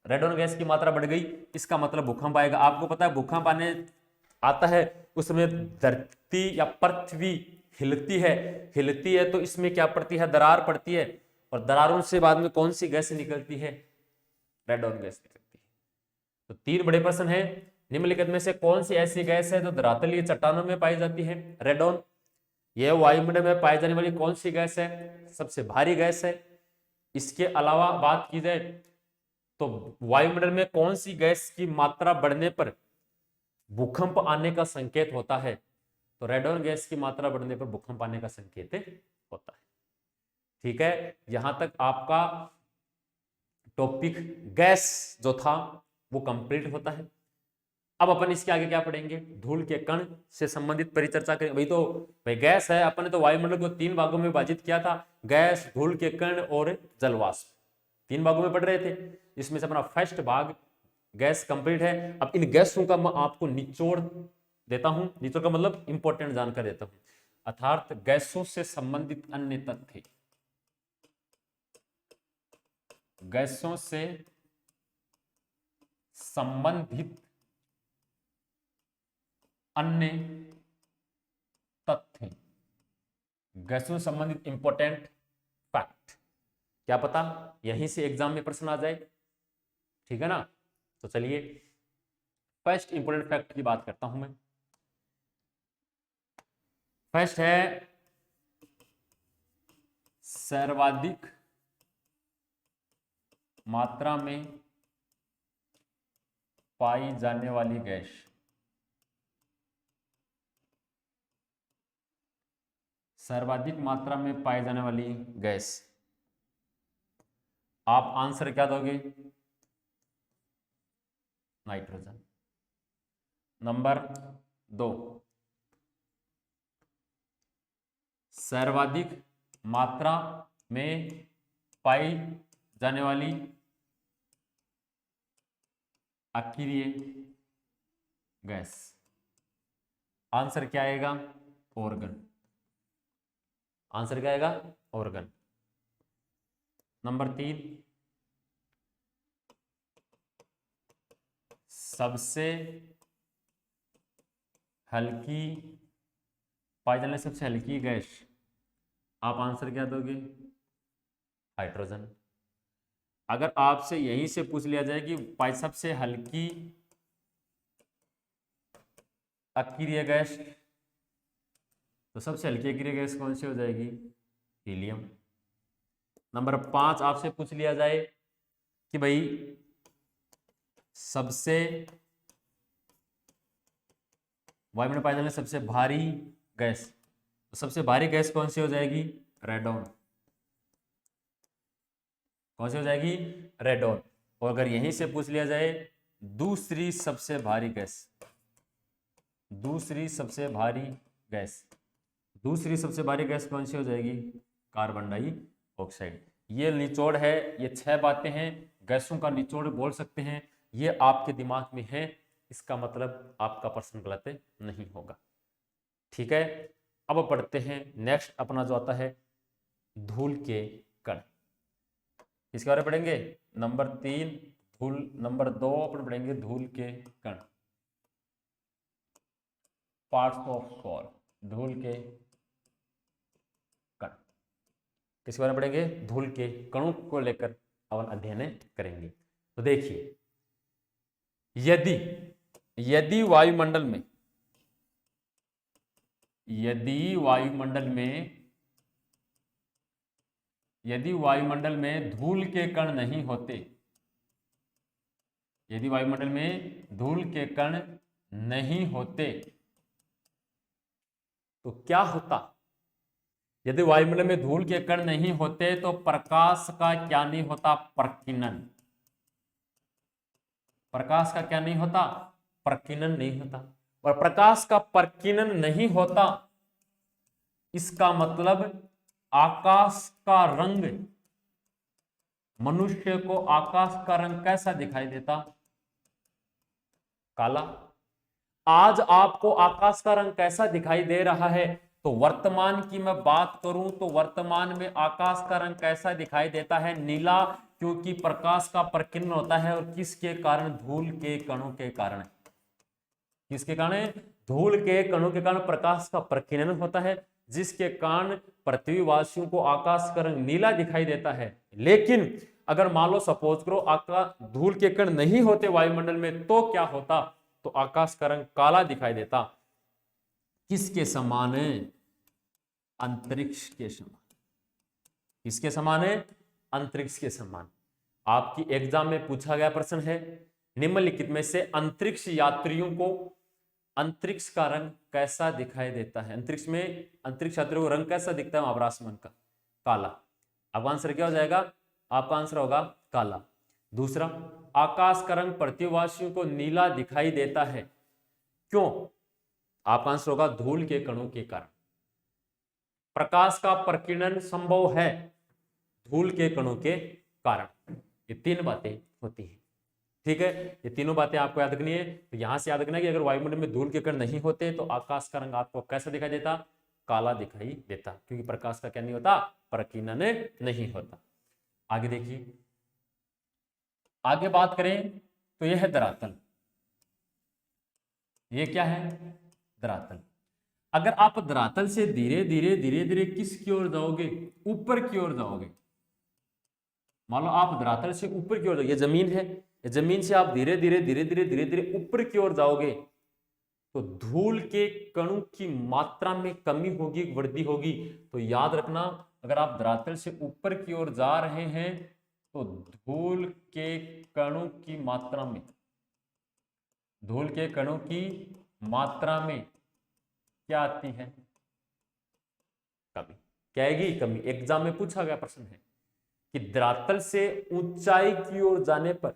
[SPEAKER 1] रेडॉन गैस की मात्रा बढ़ गई, इसका मतलब भूकंप आएगा। आपको पता है भूकंप आता है उसमें धरती या पृथ्वी हिलती है तो इसमें क्या पड़ती है? दरार पड़ती है, और दरारों से बाद में कौन सी गैस निकलती है? रेडॉन गैस निकलती है। तो 3 बड़े प्रश्न है, निम्नलिखित में से कौन सी ऐसी गैस है जो धरातलीय चट्टानों में पाई जाती है? रेडॉन। यह वायुमंडल में पाई जाने वाली कौन सी गैस है? सबसे भारी गैस है। इसके अलावा बात की जाए तो वायुमंडल में कौन सी गैस की मात्रा बढ़ने पर भूकंप आने का संकेत होता है? तो रेडॉन गैस की मात्रा बढ़ने पर भूकंप आने का संकेत होता है। ठीक है, यहां तक आपका टॉपिक गैस जो था वो कंप्लीट होता है। अब अपन इसके आगे क्या पढ़ेंगे, धूल के कण से संबंधित परिचर्चा करें। भाई तो भाई गैस है, अपन ने तो वायुमंडल को 3 भागों में विभाजित किया था, गैस, धूल के कण और जलवाष्प, 3 भागों में पढ़ रहे थे। इसमें से अपना फर्स्ट भाग गैस कंप्लीट है। अब इन गैसों का मैं आपको निचोड़ देता हूं, निचोड़ का मतलब इंपॉर्टेंट जानकारी देता हूं, अर्थात गैसों से संबंधित अन्य तथ्य, गैसों से संबंधित अन्य तथ्य, गैसों से संबंधित इंपॉर्टेंट फैक्ट, क्या पता यहीं से एग्जाम में प्रश्न आ जाए, ठीक है ना। तो चलिए फर्स्ट इंपॉर्टेंट फैक्ट की बात करता हूं मैं। फर्स्ट है सर्वाधिक मात्रा में पाई जाने वाली गैस, सर्वाधिक मात्रा में पाई जाने वाली गैस, आप आंसर क्या दोगे, नाइट्रोजन। नंबर 2, सर्वाधिक मात्रा में पाई जाने वाली अक्रिय गैस, आंसर क्या आएगा, ऑर्गन। आंसर क्या आएगा, ऑर्गन। नंबर 3, सबसे हल्की पाई जाने सबसे हल्की गैस, आप आंसर क्या दोगे, हाइड्रोजन। अगर आपसे यहीं से पूछ लिया जाए कि सबसे हल्की अक्रिय गैस, तो सबसे हल्की अक्रिय गैस कौन सी हो जाएगी, हीलियम। नंबर 5 आपसे पूछ लिया जाए कि भाई सबसे वायुमंडल में पाई जाने सबसे भारी गैस, तो सबसे भारी गैस कौन सी हो जाएगी, रेडॉन। कौन सी हो जाएगी, रेडॉन। और अगर यहीं से पूछ लिया जाए दूसरी सबसे भारी गैस, दूसरी सबसे भारी गैस, दूसरी सबसे भारी गैस कौन सी हो जाएगी, कार्बन डाइऑक्साइड। ये निचोड़ है, ये 6 बातें हैं, गैसों का निचोड़ बोल सकते हैं, ये आपके दिमाग में है, इसका मतलब आपका प्रश्न गलत नहीं होगा, ठीक है। अब पढ़ते हैं नेक्स्ट अपना जो आता है धूल के कण, इसके बारे में पढ़ेंगे। नंबर 3 धूल, नंबर 2 अपन पढ़ेंगे धूल के कण, पार्ट्स ऑफ सॉल, धूल के कण, किसके बारे में पढ़ेंगे, धूल के कणों को लेकर अपन अध्ययन करेंगे। तो देखिए यदि यदि वायुमंडल में, यदि वायुमंडल में धूल के कण नहीं होते, यदि वायुमंडल में धूल के कण नहीं होते तो क्या होता, यदि वायुमंडल में धूल के कण नहीं होते तो प्रकाश का क्या नहीं होता, प्रकीर्णन। प्रकाश का क्या नहीं होता, प्रकीर्णन नहीं होता। और प्रकाश का प्रकीर्णन नहीं होता, इसका मतलब आकाश का रंग, मनुष्य को आकाश का रंग कैसा दिखाई देता, काला। आज आपको आकाश का रंग कैसा दिखाई दे रहा है, तो वर्तमान की मैं बात करूं तो वर्तमान में आकाश का रंग कैसा दिखाई देता है, नीला, क्योंकि प्रकाश का प्रकीर्णन होता है। और किसके कारण, धूल के कणों के कारण। किसके कारण, धूल के कणों के कारण प्रकाश का प्रकीर्णन होता है, जिसके कारण पृथ्वीवासियों को आकाश का रंग नीला दिखाई देता है। लेकिन अगर मान लो सपोज करो आकाश धूल के कण नहीं होते वायुमंडल में, तो क्या होता, तो आकाश का रंग काला दिखाई देता। किसके समान है, अंतरिक्ष के समान। किसके समान है, अंतरिक्ष के समान। आपकी एग्जाम में पूछा गया प्रश्न है, निम्नलिखित में से अंतरिक्ष यात्रियों को अंतरिक्ष का रंग कैसा दिखाई देता है। अंतरिक्ष में अंतरिक्ष यात्रियों को रंग कैसा दिखता है महावरासमान का, काला। अब आंसर क्या हो जाएगा, आपका आंसर होगा काला। दूसरा, आकाश का रंग पृथ्वीवासियों को नीला दिखाई देता है, क्यों? आपका आंसर होगा धूल के कणों के कारण। प्रकाश का प्रकीर्णन संभव है धूल के कणों के कारण। ये तीन बातें होती हैं, ठीक है। ये तीनों बातें आपको याद रखनी है। तो यहां से याद रखना कि अगर वायुमंडल में धूल के कण नहीं होते तो आकाश का रंग आपको कैसा दिखाई देता? काला दिखाई देता, क्योंकि प्रकाश का क्या नहीं होता? प्रकीर्णन नहीं होता। आगे देखिए, आगे बात करें तो यह है धरातल। ये क्या है? धरातल। अगर आप धरातल से धीरे धीरे धीरे धीरे किसकी ओर जाओगे? ऊपर की ओर जाओगे। मान लो आप धरातल से ऊपर की ओर, ये जमीन है, ये जमीन से आप धीरे धीरे धीरे धीरे धीरे धीरे ऊपर की ओर जाओगे तो धूल के कणों की मात्रा में कमी होगी, वृद्धि होगी। तो याद रखना, अगर आप धरातल से ऊपर की ओर जा रहे हैं तो धूल के कणों की मात्रा में, धूल के कणों की मात्रा में क्या आती है? कमी। क्या आएगी? कमी। एग्जाम में पूछा गया प्रश्न है कि धरातल से ऊंचाई की ओर जाने पर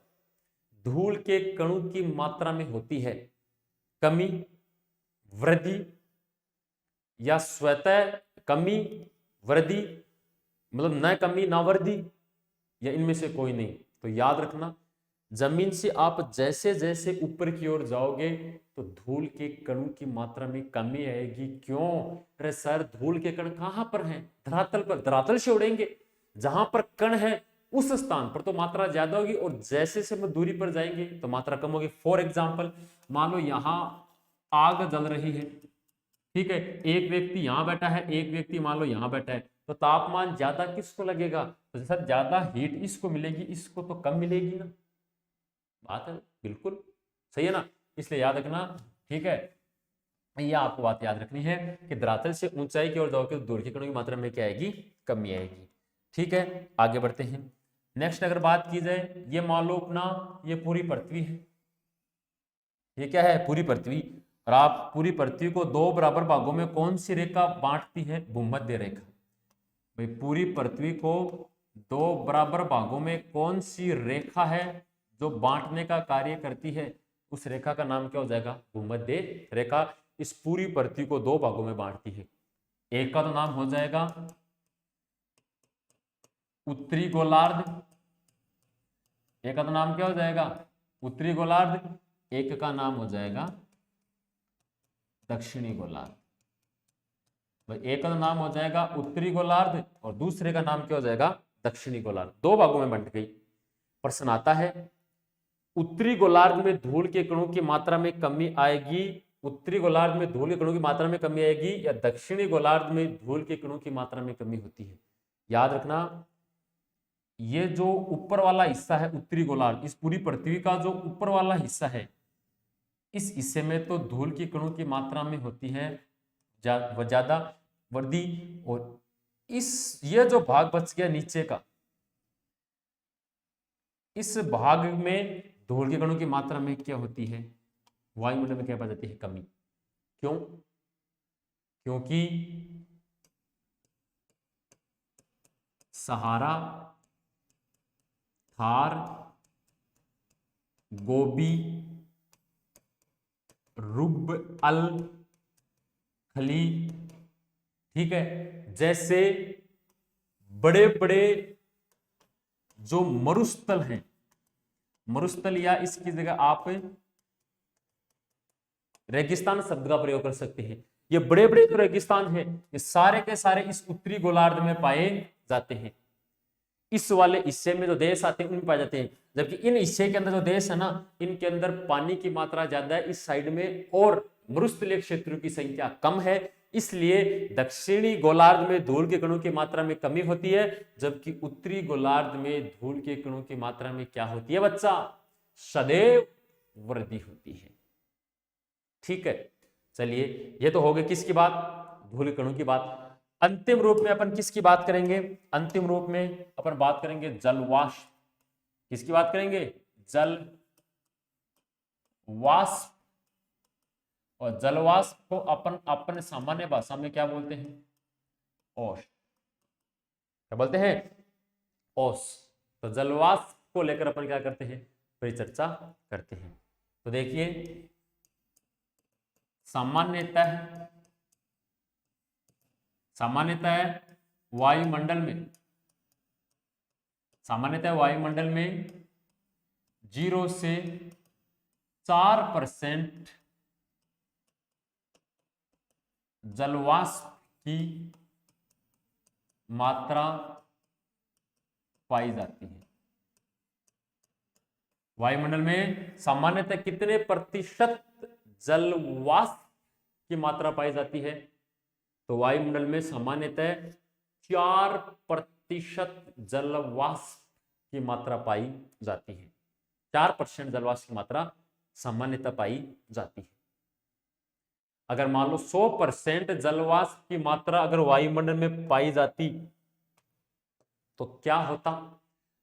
[SPEAKER 1] धूल के कणों की मात्रा में होती है कमी, वृद्धि, या स्वतः कमी वृद्धि, मतलब न कमी ना वृद्धि, या इनमें से कोई नहीं। तो याद रखना, जमीन से आप जैसे जैसे ऊपर की ओर जाओगे तो धूल के कणों की मात्रा में कमी आएगी। क्यों? अरे सर, धूल के कण कहां पर हैं? धरातल पर। धरातल से उड़ेंगे, जहां पर कण है उस स्थान पर तो मात्रा ज्यादा होगी, और जैसे से हम दूरी पर जाएंगे तो मात्रा कम होगी। फॉर एग्जाम्पल, मान लो यहां आग जल रही है, ठीक है, एक व्यक्ति यहां बैठा है, एक व्यक्ति मान लो यहां बैठा है, तो तापमान ज्यादा किसको लगेगा? तो सर ज्यादा हीट इसको मिलेगी, इसको तो कम मिलेगी ना। बात है बिल्कुल सही है ना। इसलिए याद रखना, ठीक है, ये आपको बात याद रखनी है कि धरातल से ऊंचाई की ओर जाओगे तो धूल के कणों की मात्रा में क्या आएगी? कमी आएगी। ठीक है, आगे बढ़ते हैं। नेक्स्ट अगर बात की जाए, ये मान लो अपना ये पूरी पृथ्वी है, ये क्या है? पूरी पृथ्वी। और आप पूरी पृथ्वी को दो बराबर भागों में कौन सी रेखा बांटती है? भूमध्य रेखा। भाई पूरी पृथ्वी को दो बराबर भागों में कौन सी रेखा है जो बांटने का कार्य करती है? उस रेखा का नाम क्या हो जाएगा? भूमध्य रेखा। इस पूरी पृथ्वी को दो भागों में बांटती है। एक का तो नाम हो जाएगा उत्तरी गोलार्ध, एक का तो नाम क्या हो जाएगा? उत्तरी गोलार्ध। एक का नाम हो जाएगा दक्षिणी गोलार्ध। एक का तो नाम हो जाएगा उत्तरी गोलार्ध और दूसरे का नाम क्या हो जाएगा? दक्षिणी गोलार्ध। दो भागों में बंट गई। प्रश्न आता है, उत्तरी गोलार्ध में धूल के कणों की मात्रा में कमी आएगी, उत्तरी गोलार्ध में धूल के कणों की मात्रा में कमी आएगी, या दक्षिणी गोलार्ध में धूल के कणों की मात्रा में कमी होती है? याद रखना, ये जो ऊपर वाला हिस्सा है उत्तरी गोलार्ध, इस पूरी पृथ्वी का जो ऊपर वाला हिस्सा है, इस हिस्से में तो धूल के कणों की मात्रा में होती है ज्यादा वृद्धि, और ये जो भाग बच गया नीचे का, इस भाग में धूल के कणों की मात्रा में क्या होती है? वायुमंडल में क्या पाई जाती है? कमी। क्यों? क्योंकि सहारा, थार, गोबी, रुब अल खली, ठीक है, जैसे बड़े बड़े जो मरुस्थल हैं, मरुस्थल या इसकी जगह आप रेगिस्तान शब्द का प्रयोग कर सकते हैं। ये बड़े बड़े जो रेगिस्तान हैं, ये सारे के सारे इस उत्तरी गोलार्ध में पाए जाते हैं। इस वाले हिस्से में जो देश आते हैं उनमें पाए जाते हैं, जबकि इन हिस्से के अंदर जो देश है ना, इनके अंदर पानी की मात्रा ज्यादा है इस साइड में, और मरुस्थलीय क्षेत्रों की संख्या कम है। इसलिए दक्षिणी गोलार्ध में धूल के कणों की मात्रा में कमी होती है, जबकि उत्तरी गोलार्ध में धूल के कणों की मात्रा में क्या होती है बच्चा? सदैव वृद्धि होती है। ठीक है, चलिए, ये तो हो गई किसकी बात? धूल के कणों की बात। अंतिम रूप में अपन किसकी बात करेंगे? अंतिम रूप में अपन बात करेंगे जलवाष्प। किसकी बात करेंगे? जल वाष्प। और जलवाष्प को अपन अपने सामान्य भाषा में क्या बोलते हैं? ओस। क्या बोलते हैं? ओस। तो जलवाष्प को लेकर अपन क्या करते हैं, परिचर्चा करते हैं। तो देखिए सामान्यतः वायुमंडल में 0 से 4% जलवाष्प की मात्रा पाई जाती है। वायुमंडल में सामान्यतः कितने प्रतिशत जलवाष्प की मात्रा पाई जाती है? तो वायुमंडल में सामान्यतः 4% जलवाष्प की मात्रा पाई जाती है। 4% जलवाष्प की मात्रा सामान्यतः पाई जाती है। अगर मान लो 100% जलवाष्प की मात्रा अगर वायुमंडल में पाई जाती तो क्या होता?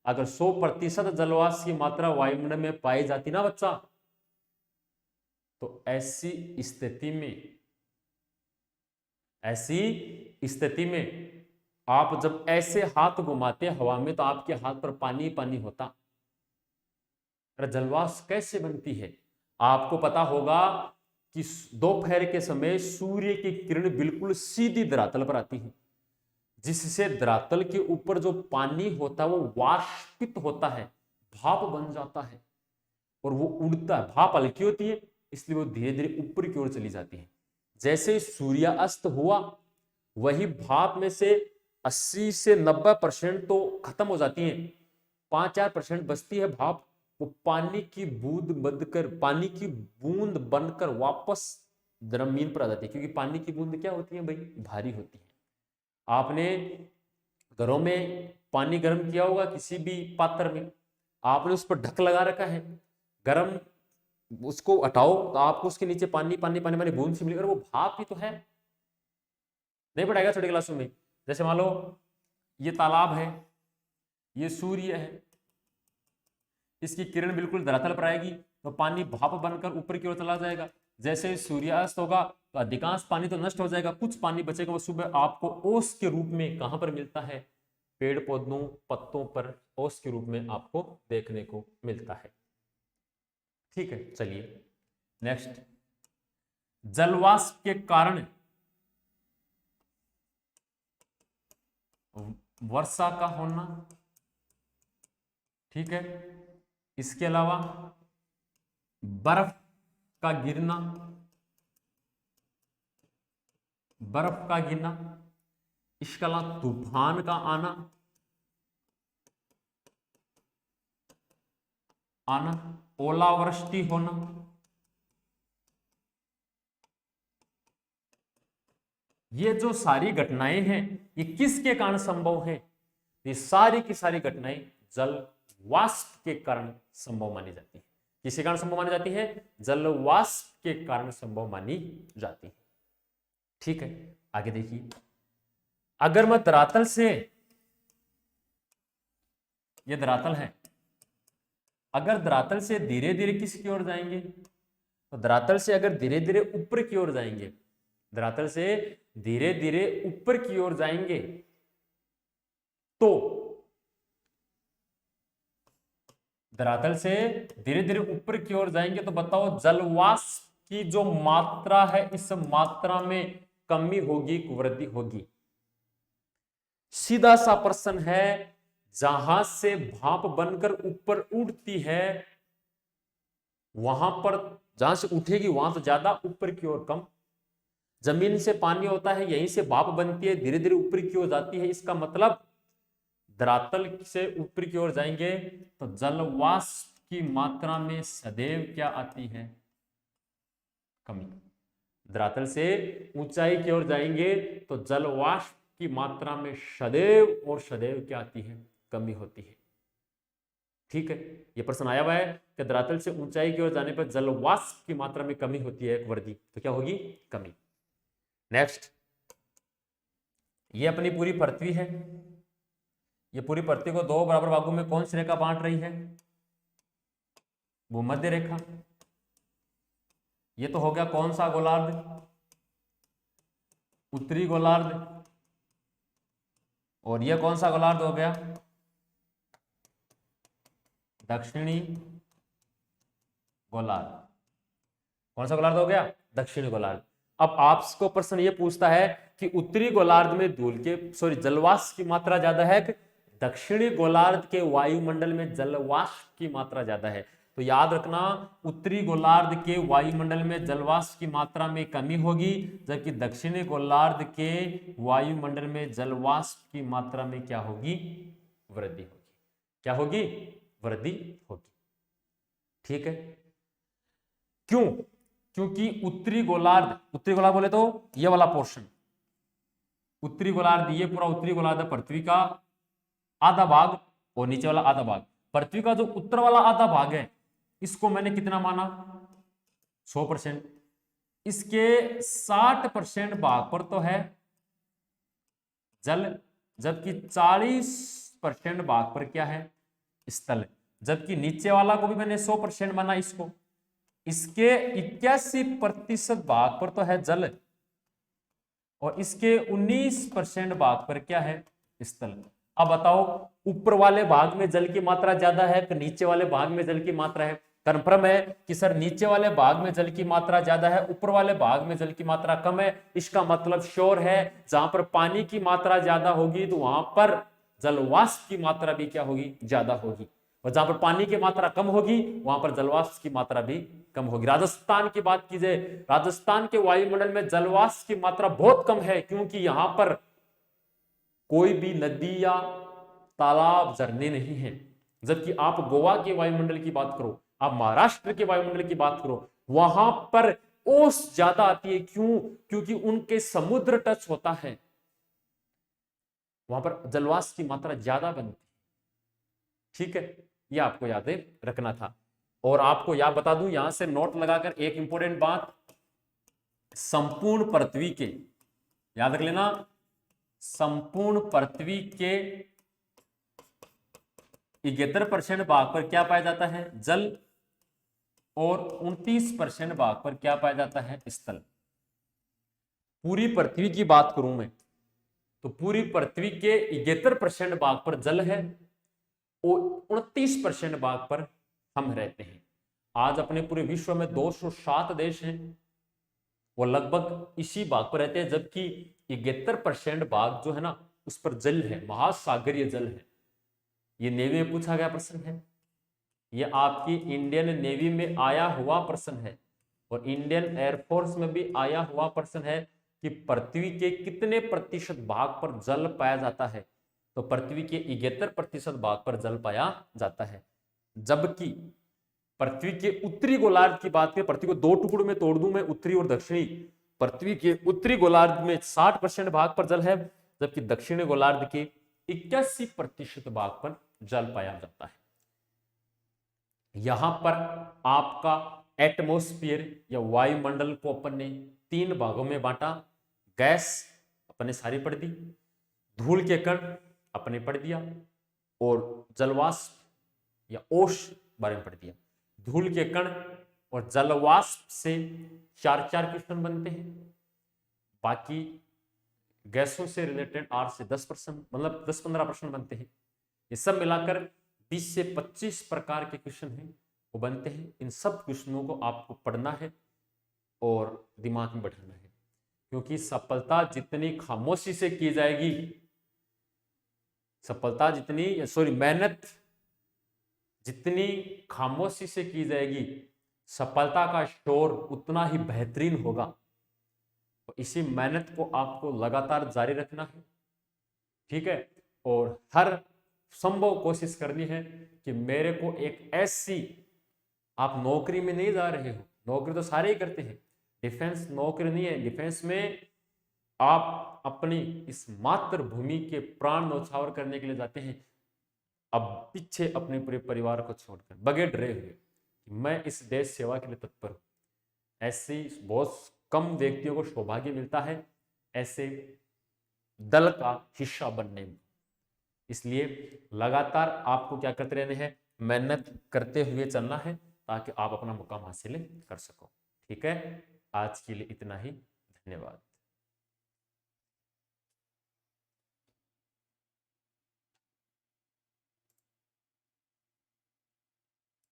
[SPEAKER 1] अगर 100% जलवाष्प की मात्रा वायुमंडल में पाई जाती ना बच्चा, तो ऐसी स्थिति में आप जब ऐसे हाथ घुमाते हवा में तो आपके हाथ पर पानी पानी होता। अरे जलवाष्प कैसे बनती है? आपको पता होगा कि दोपहर के समय सूर्य की किरण बिल्कुल सीधी धरातल पर आती है, जिससे धरातल के ऊपर जो पानी होता है वो वाष्पित होता है, भाप बन जाता है और वो उड़ता है। भाप हल्की होती है इसलिए वो धीरे धीरे ऊपर की ओर चली जाती है। जैसे सूर्यास्त हुआ वही भाप में से 80 से 90% तो खत्म हो जाती है, 5-4% बचती है भाप। वो पानी की बूंद बनकर वापस जमीन पर आ जाती है, क्योंकि पानी की बूंद क्या होती है भाई, भारी होती है। आपने घरों में पानी गर्म किया होगा, किसी भी पात्र में आपने उस पर ढक लगा रखा है, गर्म उसको हटाओ तो आपको उसके नीचे पानी पानी पानी पानी बूंद सी मिलेगी, वो भाप ही तो है। नहीं पढ़ाएगा छोटे क्लासों में? जैसे मान लो ये तालाब है, ये सूर्य है, इसकी किरण बिल्कुल धरातल पर आएगी तो पानी भाप बनकर ऊपर की ओर चला जाएगा। जैसे सूर्यास्त होगा तो अधिकांश पानी तो नष्ट हो जाएगा, कुछ पानी बचेगा, वो सुबह आपको ओस के रूप में कहां पर मिलता है? पेड़ पौधों पत्तों पर ओस के रूप में आपको देखने को मिलता है। ठीक है, चलिए नेक्स्ट, जलवाष्प के कारण वर्षा का होना। ठीक है, इसके अलावा बर्फ का गिरना, इसके अलावा तूफान का आना, ओलावृष्टि होना, ये जो सारी घटनाएं हैं ये किसके कारण संभव है? ये सारी की सारी घटनाएं जल वाष्प के कारण संभव मानी जाती है। किसके कारण संभव मानी जाती है? जल वाष्प के कारण संभव मानी जाती है। ठीक है, आगे देखिए, अगर मैं धरातल से, ये धरातल है, अगर धरातल से धीरे धीरे किसकी ओर जाएंगे? तो धरातल से अगर धीरे धीरे ऊपर की ओर जाएंगे, धरातल से धीरे धीरे ऊपर की ओर जाएंगे तो धरातल से धीरे धीरे ऊपर की ओर जाएंगे तो बताओ जलवाष्प की जो मात्रा है इस मात्रा में कमी होगी कि वृद्धि होगी? सीधा सा प्रश्न है। जहां से भाप बनकर ऊपर उड़ती है वहां पर, जहां से उठेगी वहां तो ज्यादा, ऊपर की ओर कम। जमीन से पानी होता है, यहीं से भाप बनती है, धीरे धीरे ऊपर की ओर जाती है, इसका मतलब धरातल से ऊपर की ओर जाएंगे तो जलवाष्प की मात्रा में सदैव क्या आती है? कमी। धरातल से ऊंचाई की ओर जाएंगे तो जलवाष्प की मात्रा में सदैव और सदैव क्या आती है? कमी होती है। ठीक है, ये प्रश्न आया हुआ है कि धरातल से ऊंचाई की ओर जाने पर जलवाष्प की मात्रा में कमी होती है, एक वृद्धि, तो क्या होगी? कमी। नेक्स्ट, ये अपनी पूरी पृथ्वी है, ये पूरी पृथ्वी को दो बराबर भागों में कौन सी रेखा बांट रही है? भूमध्य रेखा। ये तो हो गया कौन सा गोलार्ध? उत्तरी गोलार्ध। और ये कौन सा गोलार्ध हो गया? दक्षिणी गोलार्ध। कौन सा गोलार्ध हो गया? दक्षिणी गोलार्ध। अब आपको प्रश्न ये पूछता है कि उत्तरी गोलार्ध में जलवाष्प की मात्रा ज्यादा है कि दक्षिणी गोलार्ध के वायुमंडल में जलवाष्प की मात्रा ज्यादा है? तो याद रखना, उत्तरी गोलार्ध के वायुमंडल में जलवाष्प की मात्रा में कमी होगी, जबकि दक्षिणी गोलार्ध के वायुमंडल में जलवाष्प की मात्रा में क्या होगी? वृद्धि होगी। क्या होगी? वृद्धि होगी। ठीक है। क्यों? क्योंकि उत्तरी गोलार्ध बोले तो ये वाला पोर्शन, उत्तरी गोलार्ध, ये पूरा उत्तरी गोलार्ध पृथ्वी का आधा भाग और नीचे वाला आधा भाग। पृथ्वी का जो उत्तर वाला आधा भाग है, इसको मैंने कितना माना? 100%। इसके 60% भाग पर तो है जल, जबकि 40% भाग पर क्या है? स्थल। जबकि नीचे वाला को भी मैंने 100% माना इसको, इसके 81% भाग पर तो है जल और इसके 19% भाग पर क्या है? स्थल। अब बताओ, ऊपर वाले भाग में जल की मात्रा ज्यादा है कि नीचे वाले भाग में जल की मात्रा है? कंफर्म है कि सर नीचे वाले भाग में जल की मात्रा ज्यादा है, ऊपर वाले भाग में जल की मात्रा कम है। इसका मतलब श्योर है, जहां पर पानी की मात्रा ज्यादा होगी तो वहां पर जलवाष्प की मात्रा भी क्या होगी? ज्यादा होगी। और जहां पर पानी की मात्रा कम होगी वहां पर जलवाष्प की मात्रा भी कम होगी। राजस्थान की बात की जाए, राजस्थान के वायुमंडल में जलवाष्प की मात्रा बहुत कम है, क्योंकि यहां पर कोई भी नदी या तालाब, झरने नहीं है। जबकि आप गोवा के वायुमंडल की बात करो, आप महाराष्ट्र के वायुमंडल की बात करो, वहां पर ओस ज्यादा आती है। क्यों? क्योंकि उनके समुद्र टच होता है, वहां पर जलवाष्प की मात्रा ज्यादा बनती है। ठीक है, यह आपको याद रखना था। और आपको याद बता दूं, यहां से नोट लगाकर एक इंपॉर्टेंट बात, संपूर्ण पृथ्वी के, याद रख लेना, संपूर्ण पृथ्वी के 71% भाग पर क्या पाया जाता है? जल, और 29% भाग पर क्या पाया जाता है? स्थल। पूरी पृथ्वी की बात करूं मैं तो पूरी पृथ्वी के 71% भाग पर जल है और 29% भाग पर हम रहते हैं। आज अपने पूरे विश्व में 207 देश हैं, वो लगभग इसी भाग पर रहते हैं, जबकि 71% भाग जो है ना, उस पर जल है, महासागरीय जल है। ये नेवी में पूछा गया प्रश्न है, ये आपकी इंडियन नेवी में आया हुआ प्रश्न है और इंडियन एयरफोर्स में भी आया हुआ प्रश्न है कि पृथ्वी के कितने प्रतिशत भाग पर जल पाया जाता है? तो पृथ्वी के 71% भाग पर जल पाया जाता है। जबकि पृथ्वी के उत्तरी गोलार्ध की बात करें, पृथ्वी को दो टुकड़ों में तोड़ दूं मैं, उत्तरी और दक्षिणी, पृथ्वी के उत्तरी गोलार्ध में 60% भाग पर जल है, जबकि दक्षिणी गोलार्ध के 81% भाग पर जल पाया जाता है। यहां पर आपका एटमॉस्फेयर या वायुमंडल को अपन ने 3 भागों में बांटा। गैस अपने सारी पढ़ दी, धूल के कण अपने पढ़ दिया, और जलवाष्प या ओश बारे में पढ़ दिया। धूल के कण और जलवाष्प से 4 क्वेश्चन बनते हैं, बाकी गैसों से रिलेटेड 8 से 10%, मतलब 10-15 प्रश्न बनते हैं। ये सब मिलाकर 20 से 25 प्रकार के क्वेश्चन हैं, वो बनते हैं। इन सब क्वेश्चनों को आपको पढ़ना है और दिमाग में बैठाना है, क्योंकि सफलता जितनी खामोशी से की जाएगी, मेहनत जितनी खामोशी से की जाएगी, सफलता का शोर उतना ही बेहतरीन होगा। तो इसी मेहनत को आपको लगातार जारी रखना है, ठीक है, और हर संभव कोशिश करनी है कि मेरे को एक ऐसी, आप नौकरी में नहीं जा रहे हो, नौकरी तो सारे ही करते हैं, डिफेंस नौकरी नहीं है। डिफेंस में आप अपनी इस मातृभूमि के प्राण न्यौछावर करने के लिए जाते हैं। अब पीछे अपने पूरे परिवार को छोड़कर बगैर डरे हुए कि मैं इस देश सेवा के लिए तत्पर हूं, ऐसे बहुत कम व्यक्तियों को सौभाग्य मिलता है ऐसे दल का हिस्सा बनने में। इसलिए लगातार आपको क्या करते रहने हैं? मेहनत करते हुए चलना है, ताकि आप अपना मुकाम हासिल कर सको। ठीक है, आज के लिए इतना ही। धन्यवाद।